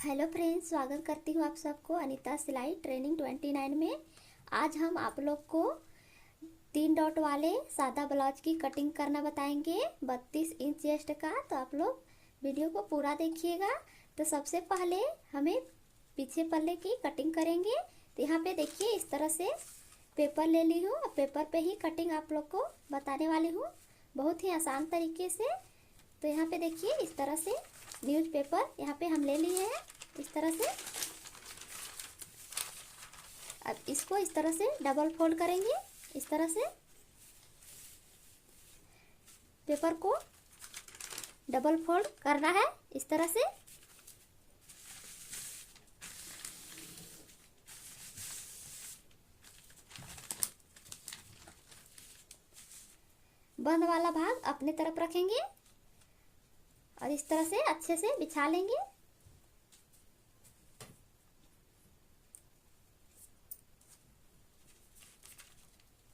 Hello friends, स्वागत करती हूँ आप सबको अनीता सिलाई ट्रेनिंग 29 में। आज हम आप लोग को 3 डॉट वाले सादा ब्लाउज की कटिंग करना बताएंगे 32 इंच चेस्ट का। तो आप लोग वीडियो को पूरा देखिएगा। तो सबसे पहले हमें पीछे पल्ले की कटिंग करेंगे। तो यहाँ पे देखिए इस तरह से पेपर ले ली हूँ। पेपर पे ही कटिंग आप लोग को बताने वाली हूँ, बहुत ही आसान तरीके से। तो यहाँ पे देखिए इस तरह से न्यूज़पेपर यहाँ पे हम ले लिए हैं इस तरह से। अब इसको इस तरह से डबल फोल्ड करेंगे। इस तरह से पेपर को डबल फोल्ड करना है इस तरह से। बंद वाला भाग अपने तरफ रखेंगे और इस तरह से अच्छे से बिछा लेंगे।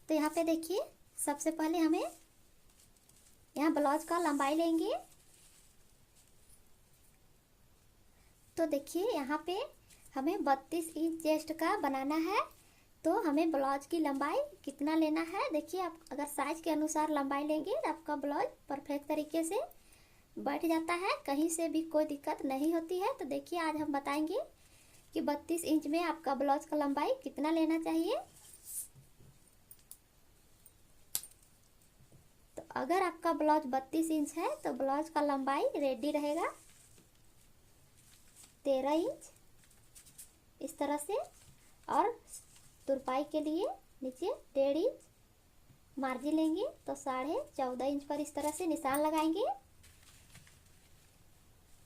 तो यहाँ पे देखिए सबसे पहले हमें यहाँ ब्लाउज का लंबाई लेंगे। तो देखिए यहाँ पे हमें 32 इंच चेस्ट का बनाना है। तो हमें ब्लाउज की लंबाई कितना लेना है, देखिए आप अगर साइज के अनुसार लंबाई लेंगे तो आपका ब्लाउज परफेक्ट तरीके से बैठ जाता है, कहीं से भी कोई दिक्कत नहीं होती है। तो देखिए आज हम बताएंगे कि 32 इंच में आपका ब्लाउज का लंबाई कितना लेना चाहिए। तो अगर आपका ब्लाउज 32 इंच है तो ब्लाउज का लंबाई रेडी रहेगा 13 इंच इस तरह से, और तुरपाई के लिए नीचे 1.5 इंच मार्जिन लेंगे। तो 14.5 इंच पर इस तरह से निशान लगाएंगे।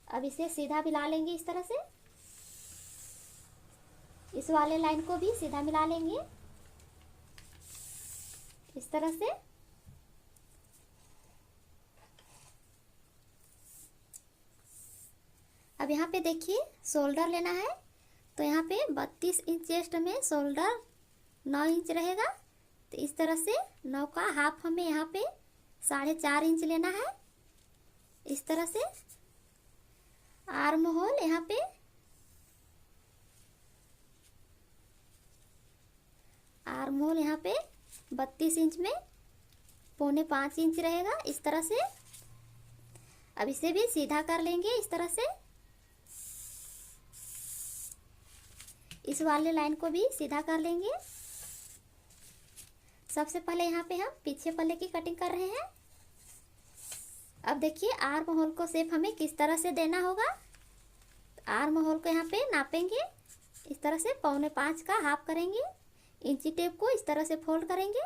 अब इसे सीधा मिला लेंगे इस तरह से। इस वाले लाइन को भी सीधा मिला लेंगे इस तरह से। अब यहाँ पे देखिए शोल्डर लेना है। तो यहाँ पे 32 इंच चेस्ट में शोल्डर 9 इंच रहेगा। तो इस तरह से 9 का हाफ हमें यहाँ पे 4.5 इंच लेना है इस तरह से। आर्म होल यहाँ पे आर्म होल यहाँ पे 32 इंच में 4.25 इंच रहेगा इस तरह से। अब इसे भी सीधा कर लेंगे इस तरह से। इस वाले लाइन को भी सीधा कर लेंगे। सबसे पहले यहाँ पे हम पीछे पल्ले की कटिंग कर रहे हैं। अब देखिए आर्म होल को शेप हमें किस तरह से देना होगा। आर्म होल को यहाँ पे नापेंगे इस तरह से 4.25 का हाफ करेंगे। इंची टेप को इस तरह से फोल्ड करेंगे।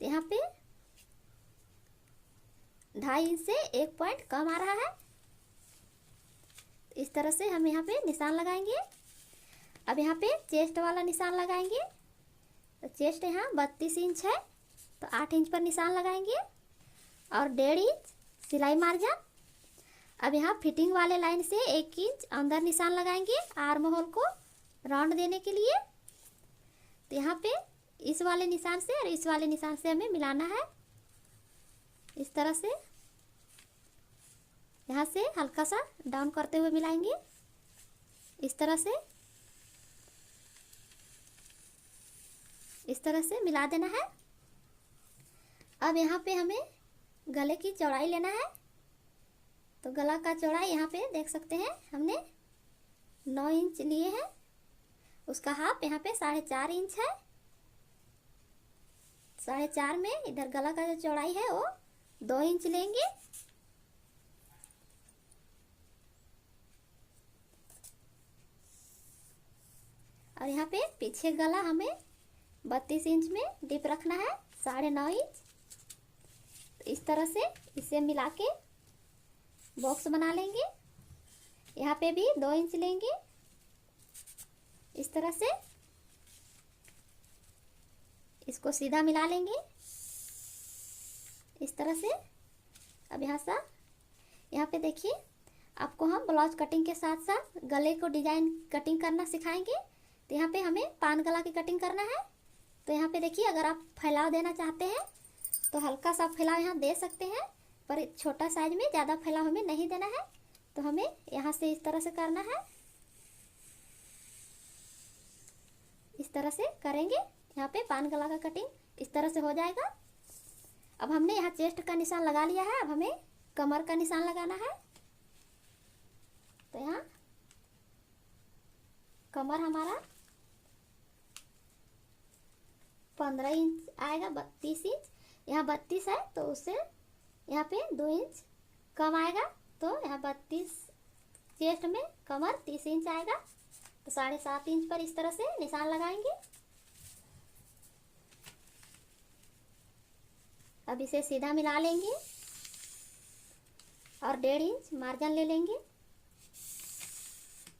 यहाँ पे 2.5 इंच से 1 पॉइंट कम आ रहा है। इस तरह से हम यहाँ पे निशान लगाएंगे। अब यहाँ पे चेस्ट वाला निशान लगाएंगे। तो चेस्ट यहाँ 32 इंच है तो 8 इंच पर निशान लगाएंगे और 1.5 इंच सिलाई मार्जिन। अब यहाँ फिटिंग वाले लाइन से 1 इंच अंदर निशान लगाएंगे आर्म होल को राउंड देने के लिए। तो यहाँ पे इस वाले निशान से और इस वाले निशान से हमें मिलाना है इस तरह से। यहाँ से हल्का सा डाउन करते हुए मिलाएंगे इस तरह से। इस तरह से मिला देना है। अब यहाँ पे हमें गले की चौड़ाई लेना है। तो गला का चौड़ाई यहाँ पे देख सकते हैं हमने 9 इंच लिए हैं। उसका हाफ यहाँ पे 4.5 इंच है। 4.5 में इधर गला का जो चौड़ाई है वो 2 इंच लेंगे। और यहाँ पे पीछे गला हमें 32 इंच में डिप रखना है 9.5 इंच। तो इस तरह से इसे मिला के बॉक्स बना लेंगे। यहाँ पे भी 2 इंच लेंगे इस तरह से। इसको सीधा मिला लेंगे इस तरह से। अब यहाँ पे देखिए आपको हम ब्लाउज कटिंग के साथ साथ गले को डिजाइन कटिंग करना सिखाएंगे। तो यहाँ पे हमें पान गला की कटिंग करना है। तो यहाँ पे देखिए अगर आप फैलाव देना चाहते हैं तो हल्का सा फैलाव यहाँ दे सकते हैं, पर छोटा साइज में ज़्यादा फैलाव हमें नहीं देना है। तो हमें यहाँ से इस तरह से करना है तरह से करेंगे। यहाँ पे पान गला का कटिंग इस तरह से हो जाएगा। अब हमने यहाँ चेस्ट का निशान लगा लिया है, अब हमें कमर का निशान लगाना है। तो यहाँ कमर हमारा 15 इंच आएगा, 32 इंच। यहाँ 32 है तो उससे यहाँ पे 2 इंच कम आएगा, तो यहाँ 32 चेस्ट में कमर 30 इंच आएगा। तो 7.5 इंच पर इस तरह से निशान लगाएंगे। अब इसे सीधा मिला लेंगे और 1.5 इंच मार्जिन ले लेंगे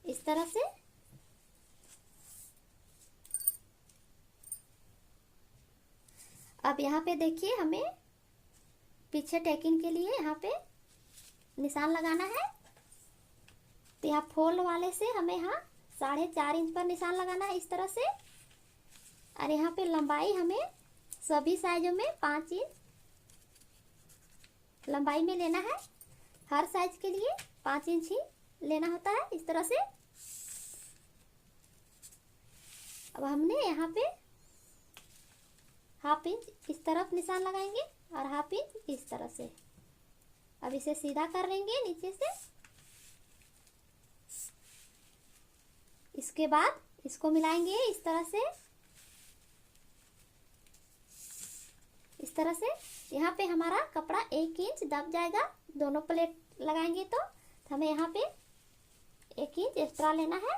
इस तरह से। अब यहाँ पे देखिए, हमें पीछे टेकिंग के लिए यहाँ पे निशान लगाना है। तो यहाँ फोल्ड वाले से हमें यहाँ 4.5 इंच पर निशान लगाना है इस तरह से। और यहाँ पे लंबाई हमें सभी साइजों में 5 इंच लंबाई में लेना है। हर साइज के लिए 5 इंच ही लेना होता है इस तरह से। अब हमने यहाँ पे 1/2 इंच इस तरफ निशान लगाएंगे और 1/2 इंच इस तरह से। अब इसे सीधा कर लेंगे नीचे से। इसके बाद इसको मिलाएंगे इस तरह से, इस तरह से। यहाँ पे हमारा कपड़ा 1 इंच दब जाएगा, दोनों प्लेट लगाएंगे तो हमें यहाँ पे 1 इंच एक्स्ट्रा लेना है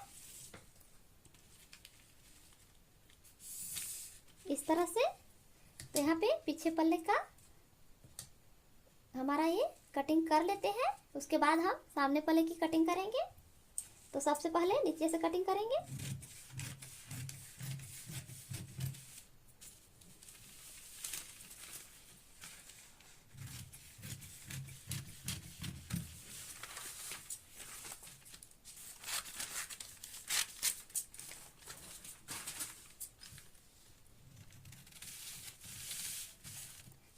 इस तरह से। तो यहाँ पे पीछे पल्ले का हमारा ये कटिंग कर लेते हैं। उसके बाद हम सामने पल्ले की कटिंग करेंगे। तो सबसे पहले नीचे से कटिंग करेंगे।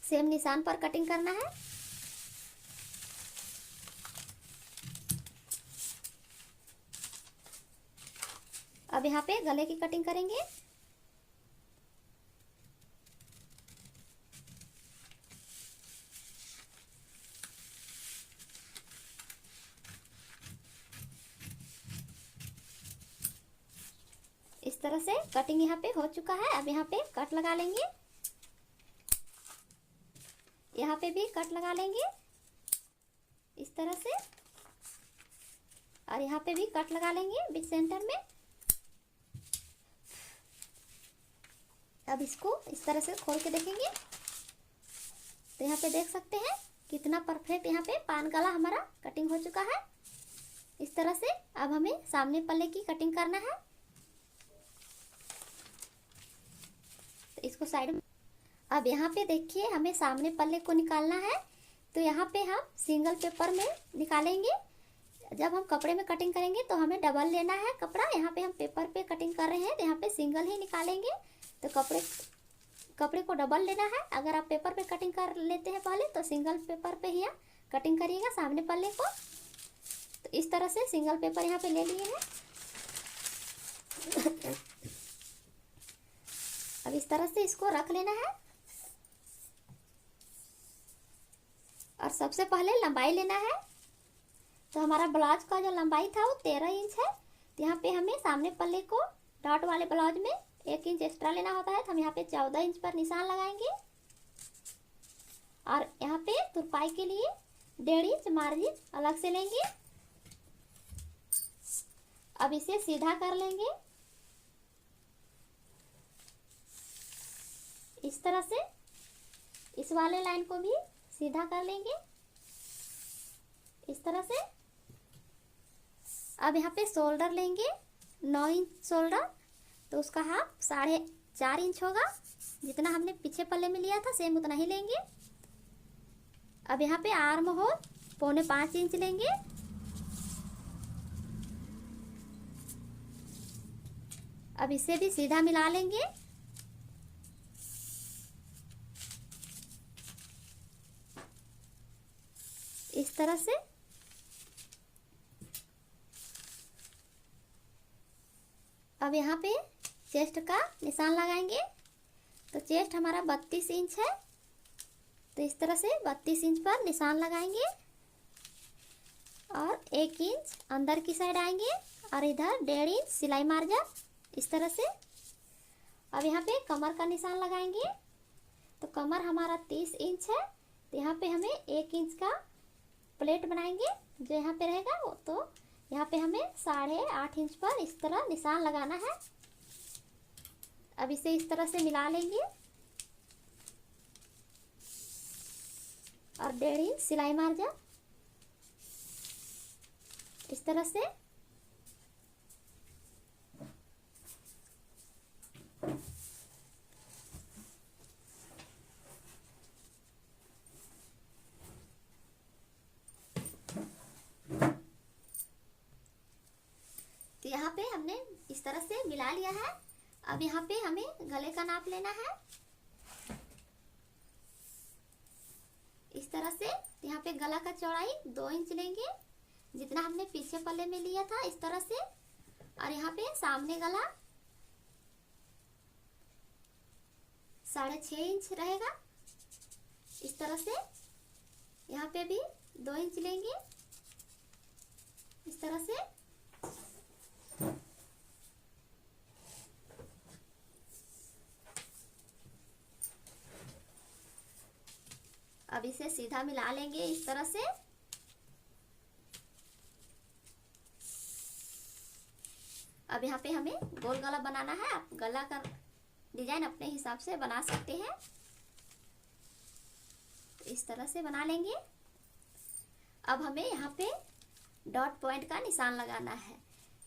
सेम निशान पर कटिंग करना है। अब यहाँ पे गले की कटिंग करेंगे। इस तरह से कटिंग यहाँ पे हो चुका है। अब यहाँ पे कट लगा लेंगे, यहाँ पे भी कट लगा लेंगे इस तरह से, और यहाँ पे भी कट लगा लेंगे बीच सेंटर में। अब इसको इस तरह से खोल के देखेंगे तो यहाँ पे देख सकते हैं कितना परफेक्ट यहाँ पे पान गला हमारा कटिंग हो चुका है इस तरह से। अब हमें सामने पल्ले की कटिंग करना है। तो इसको साइड में, अब यहाँ पे देखिए हमें सामने पल्ले को निकालना है। तो यहाँ पे हम सिंगल पेपर में निकालेंगे। जब हम कपड़े में कटिंग करेंगे तो हमें डबल लेना है कपड़ा। यहाँ पे हम पेपर पे कटिंग कर रहे हैं तो यहाँ पे सिंगल ही निकालेंगे। तो कपड़े को डबल लेना है। अगर आप पेपर पे कटिंग कर लेते हैं पहले तो सिंगल पेपर पे ही कटिंग करिएगा सामने पल्ले को। तो इस तरह से सिंगल पेपर यहाँ पे ले लिए हैं। अब इस तरह से इसको रख लेना है और सबसे पहले लंबाई लेना है। तो हमारा ब्लाउज का जो लंबाई था वो 13 इंच है। तो यहाँ पे हमें सामने पल्ले को डॉट वाले ब्लाउज में 1 इंच एक्स्ट्रा लेना होता है। तो हम यहाँ पे 14 इंच पर निशान लगाएंगे और यहाँ पे तुरपाई के लिए 1.5 इंच मार्जिन अलग से लेंगे। अब इसे सीधा कर लेंगे इस तरह से। इस वाले लाइन को भी सीधा कर लेंगे इस तरह से। अब यहाँ पे शोल्डर लेंगे 9 इंच शोल्डर। तो उसका हाफ 4.5 इंच होगा। जितना हमने पीछे पल्ले में लिया था सेम उतना ही लेंगे। अब यहाँ पे आर्म होल 4.25 इंच लेंगे। अब इसे भी सीधा मिला लेंगे इस तरह से। अब यहाँ पे चेस्ट का निशान लगाएंगे। तो चेस्ट हमारा 32 इंच है, तो इस तरह से 32 इंच पर निशान लगाएंगे और 1 इंच अंदर की साइड आएंगे और इधर 1.5 इंच सिलाई मार्जिन इस तरह से। अब यहाँ पे कमर का निशान लगाएंगे। तो कमर हमारा 30 इंच है, तो यहाँ पे हमें 1 इंच का प्लेट बनाएंगे जो यहाँ पे रहेगा। वो तो यहाँ पे हमें 8.5 इंच पर इस तरह निशान लगाना है। अब इसे इस तरह से मिला लेंगे और 1.5 इंच सिलाई मार्जिन इस तरह से। तो यहाँ पे हमने इस तरह से मिला लिया है। अब यहाँ पे हमें गले का नाप लेना है इस तरह से। यहाँ पे गला का चौड़ाई 2 इंच लेंगे, जितना हमने पीछे पल्ले में लिया था इस तरह से। और यहाँ पे सामने गला 6.5 इंच रहेगा इस तरह से। यहाँ पे भी 2 इंच लेंगे इस तरह से। अब इसे सीधा मिला लेंगे इस तरह से। अब यहाँ पे हमें गोल गला बनाना है। आप गला का डिजाइन अपने हिसाब से बना सकते हैं, तो इस तरह से बना लेंगे। अब हमें यहाँ पे डॉट पॉइंट का निशान लगाना है।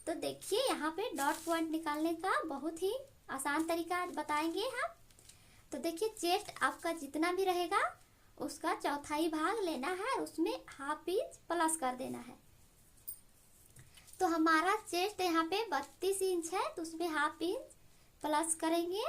तो देखिए यहाँ पे डॉट पॉइंट निकालने का बहुत ही आसान तरीका आज बताएंगे हम। तो देखिए चेस्ट आपका जितना भी रहेगा उसका चौथाई भाग लेना है और उसमें 1/2 इंच प्लस कर देना है। तो हमारा चेस्ट यहाँ पे 32 इंच है, तो उसमें 1/2 इंच प्लस करेंगे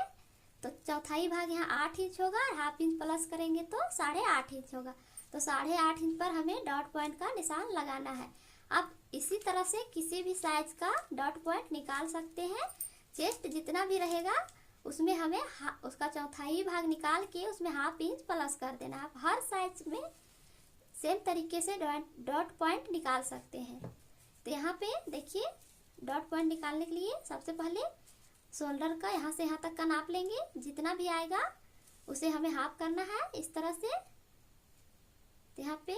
तो चौथाई भाग यहाँ 8 इंच होगा और 1/2 इंच प्लस करेंगे तो 8.5 इंच होगा। तो 8.5 इंच पर हमें डॉट पॉइंट का निशान लगाना है। आप इसी तरह से किसी भी साइज का डॉट पॉइंट निकाल सकते हैं। चेस्ट जितना भी रहेगा उसमें हमें उसका चौथाई भाग निकाल के उसमें 1/2 इंच प्लस कर देना। आप हर साइज में सेम तरीके से डॉट पॉइंट निकाल सकते हैं। तो यहाँ पे देखिए डॉट पॉइंट निकालने के लिए सबसे पहले शोल्डर का यहाँ से यहाँ तक का नाप लेंगे। जितना भी आएगा उसे हमें हाफ करना है इस तरह से। तो यहाँ पे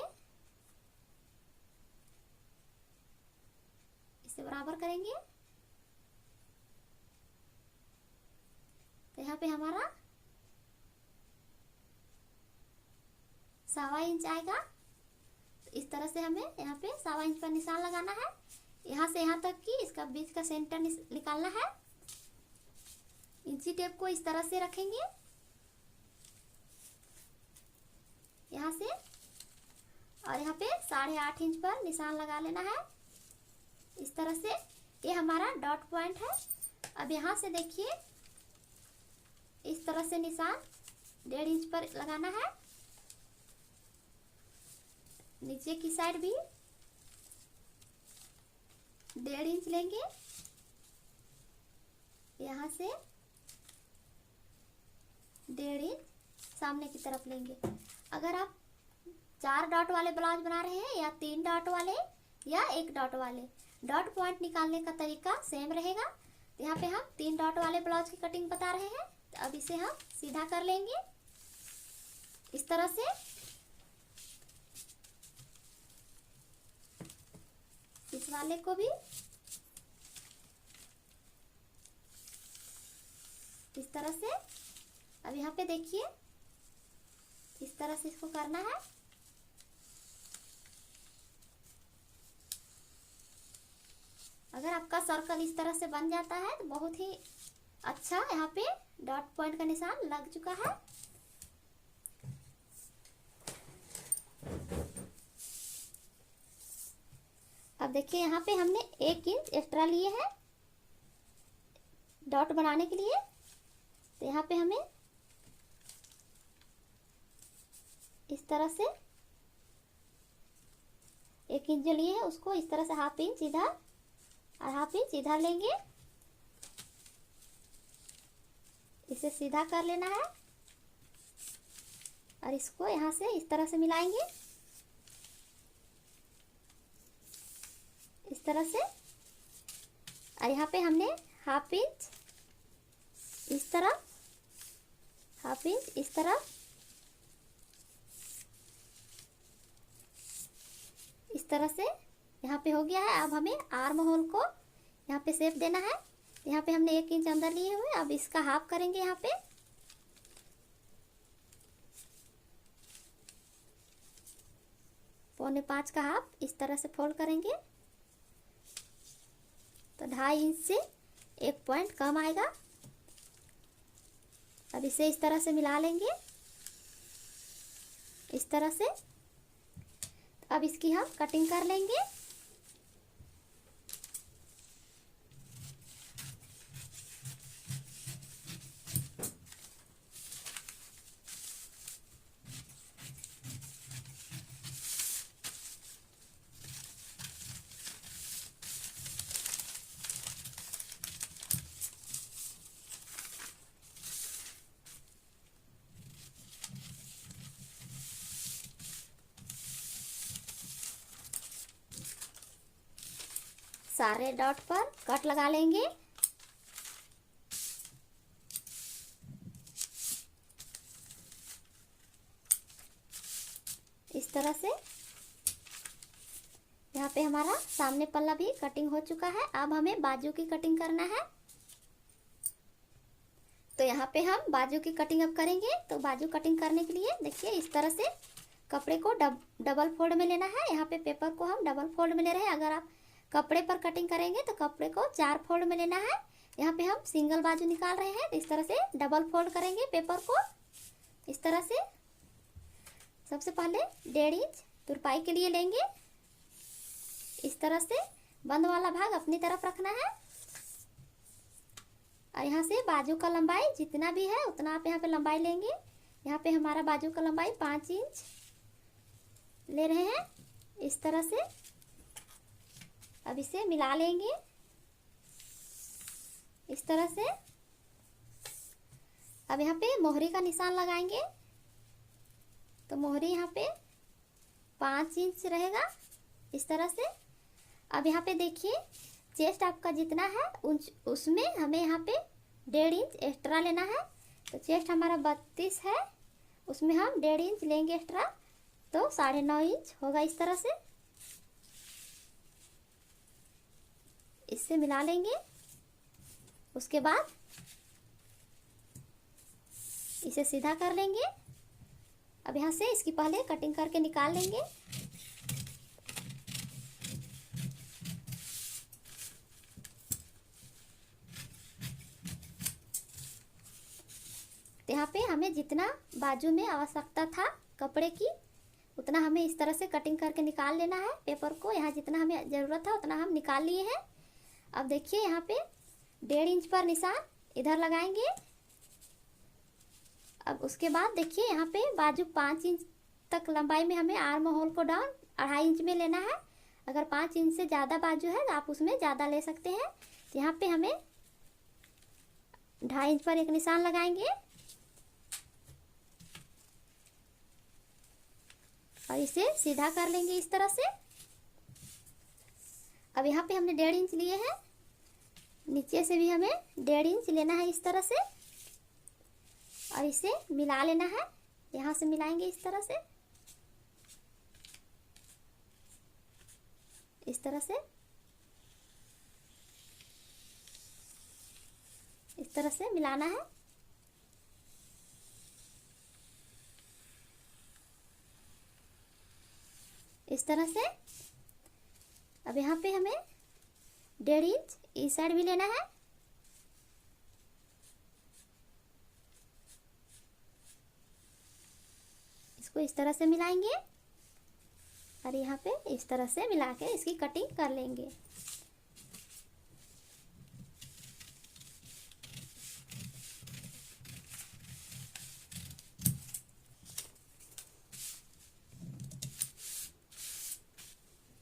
इसे बराबर करेंगे। तो यहाँ पे हमारा 1.25 इंच आएगा। तो इस तरह से हमें यहाँ पे 1.25 इंच पर निशान लगाना है। यहाँ से यहाँ तक की इसका बीच का सेंटर निकालना है। इंची टेप को इस तरह से रखेंगे यहाँ से, और यहाँ पे 8.5 इंच पर निशान लगा लेना है इस तरह से। ये हमारा डॉट पॉइंट है। अब यहाँ से देखिए इस तरह से निशान 1.5 इंच पर लगाना है। नीचे की साइड भी 1.5 इंच लेंगे यहाँ से, 1.5 इंच सामने की तरफ लेंगे। अगर आप 4 डॉट वाले ब्लाउज बना रहे हैं या 3 डॉट वाले या 1 डॉट वाले, डॉट पॉइंट निकालने का तरीका सेम रहेगा। तो यहाँ पे हम 3 डॉट वाले ब्लाउज की कटिंग बता रहे हैं। तो अब इसे हम सीधा कर लेंगे इस तरह से। इस वाले को भी इस तरह से। अब यहाँ पे देखिए इस तरह से इसको करना है। अगर आपका सर्कल इस तरह से बन जाता है तो बहुत ही अच्छा यहाँ पे डॉट पॉइंट का निशान लग चुका है। अब देखिए यहाँ पे हमने 1 इंच एक्स्ट्रा लिए हैं डॉट बनाने के लिए। तो यहाँ पे हमें इस तरह से 1 इंच जो लिए है उसको इस तरह से 1/2 इंच इधर और 1/2 इंच इधर लेंगे इसे सीधा कर लेना है और इसको यहाँ से इस तरह से मिलाएंगे, इस तरह से। और यहाँ पे हमने हाफ इंच इस तरफ, हाफ इंच इस तरफ, इस तरह से यहाँ पे हो गया है। अब हमें आर्म होल को यहाँ पे शेप देना है। यहाँ पे हमने 1 इंच अंदर लिए हुए, अब इसका हाफ करेंगे। यहाँ पे 4.25 का हाफ इस तरह से फोल्ड करेंगे तो 2.5 इंच से 1 पॉइंट कम आएगा। अब इसे इस तरह से मिला लेंगे, इस तरह से। अब इसकी हम कटिंग कर लेंगे। सारे डॉट पर कट लगा लेंगे। इस तरह से यहाँ पे हमारा सामने पल्ला भी कटिंग हो चुका है। अब हमें बाजू की कटिंग करना है। तो यहाँ पे हम बाजू की कटिंग अब करेंगे। तो बाजू कटिंग करने के लिए देखिए इस तरह से कपड़े को डबल फोल्ड में लेना है। यहाँ पे पेपर को हम डबल फोल्ड में ले रहे हैं। अगर आप कपड़े पर कटिंग करेंगे तो कपड़े को 4 फोल्ड में लेना है। यहाँ पे हम सिंगल बाजू निकाल रहे हैं तो इस तरह से डबल फोल्ड करेंगे पेपर को, इस तरह से। सबसे पहले 1.5 इंच तुरपाई के लिए लेंगे, इस तरह से। बंद वाला भाग अपनी तरफ रखना है और यहाँ से बाजू का लंबाई जितना भी है उतना आप यहाँ पे लंबाई लेंगे। यहाँ पे हमारा बाजू का लंबाई 5 इंच ले रहे हैं, इस तरह से। अब इसे मिला लेंगे इस तरह से। अब यहाँ पे मोहरी का निशान लगाएंगे। तो मोहरी यहाँ पे 5 इंच रहेगा, इस तरह से। अब यहाँ पे देखिए चेस्ट आपका जितना है उसमें हमें यहाँ पे 1.5 इंच एक्स्ट्रा लेना है। तो चेस्ट हमारा 32 है, उसमें हम 1.5 इंच लेंगे एक्स्ट्रा, तो 9.5 इंच होगा, इस तरह से। इससे मिला लेंगे। उसके बाद इसे सीधा कर लेंगे। अब यहाँ से इसकी पहले कटिंग करके निकाल लेंगे। तो यहाँ पे हमें जितना बाजू में आवश्यकता था कपड़े की उतना हमें इस तरह से कटिंग करके निकाल लेना है पेपर को। यहाँ जितना हमें ज़रूरत था उतना हम निकाल लिए हैं। अब देखिए यहाँ पे 1.5 इंच पर निशान इधर लगाएंगे। अब उसके बाद देखिए यहाँ पे बाजू 5 इंच तक लंबाई में हमें आर्म होल को डाउन 2.5 इंच में लेना है। अगर 5 इंच से ज़्यादा बाजू है तो आप उसमें ज़्यादा ले सकते हैं। तो यहाँ पे हमें 2.5 इंच पर एक निशान लगाएंगे और इसे सीधा कर लेंगे इस तरह से। अब यहाँ पे हमने 1.5 इंच लिए हैं, नीचे से भी हमें 1.5 इंच लेना है, इस तरह से। और इसे मिला लेना है, यहाँ से मिलाएंगे इस तरह से, इस तरह से, इस तरह से मिलाना है। इस तरह से। अब यहाँ पे हमें 1.5 इंच इस साइड भी लेना है। इसको इस तरह से मिलाएंगे और यहाँ पे इस तरह से मिला के इसकी कटिंग कर लेंगे।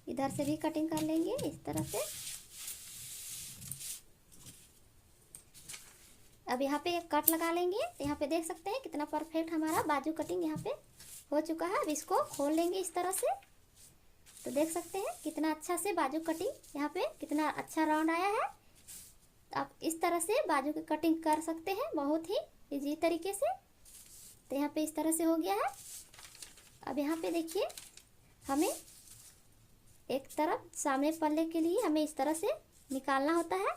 इधर से भी कटिंग कर लेंगे इस तरह से। अब यहाँ पे एक कट लगा लेंगे। तो यहाँ पे देख सकते हैं कितना परफेक्ट हमारा बाजू कटिंग यहाँ पे हो चुका है। अब इसको खोल लेंगे इस तरह से। तो देख सकते हैं कितना अच्छा से बाजू कटिंग यहाँ पे कितना अच्छा राउंड आया है। आप इस तरह से बाजू की कटिंग कर सकते हैं बहुत ही इजी तरीके से। तो यहाँ पे इस तरह से हो गया है। अब यहाँ पे देखिए हमें एक तरफ सामने पल्ले के लिए हमें इस तरह से निकालना होता है।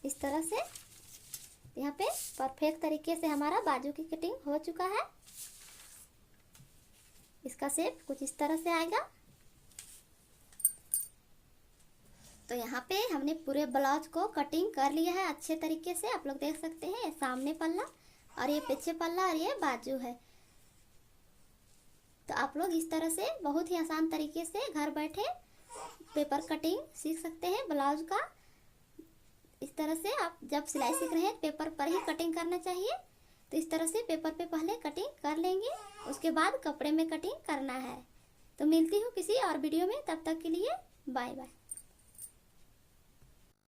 इस तरह से यहाँ पे परफेक्ट तरीके से हमारा बाजू की कटिंग हो चुका है। इसका शेप कुछ इस तरह से आएगा। तो यहाँ पे हमने पूरे ब्लाउज को कटिंग कर लिया है अच्छे तरीके से। आप लोग देख सकते हैं सामने पल्ला और ये पीछे पल्ला और ये बाजू है। तो आप लोग इस तरह से बहुत ही आसान तरीके से घर बैठे पेपर कटिंग सीख सकते हैं ब्लाउज का। इस तरह से आप जब सिलाई सीख रहे हैं पेपर पर ही कटिंग करना चाहिए। तो इस तरह से पेपर पे पहले कटिंग कर लेंगे, उसके बाद कपड़े में कटिंग करना है। तो मिलती हूँ किसी और वीडियो में, तब तक के लिए बाय बाय।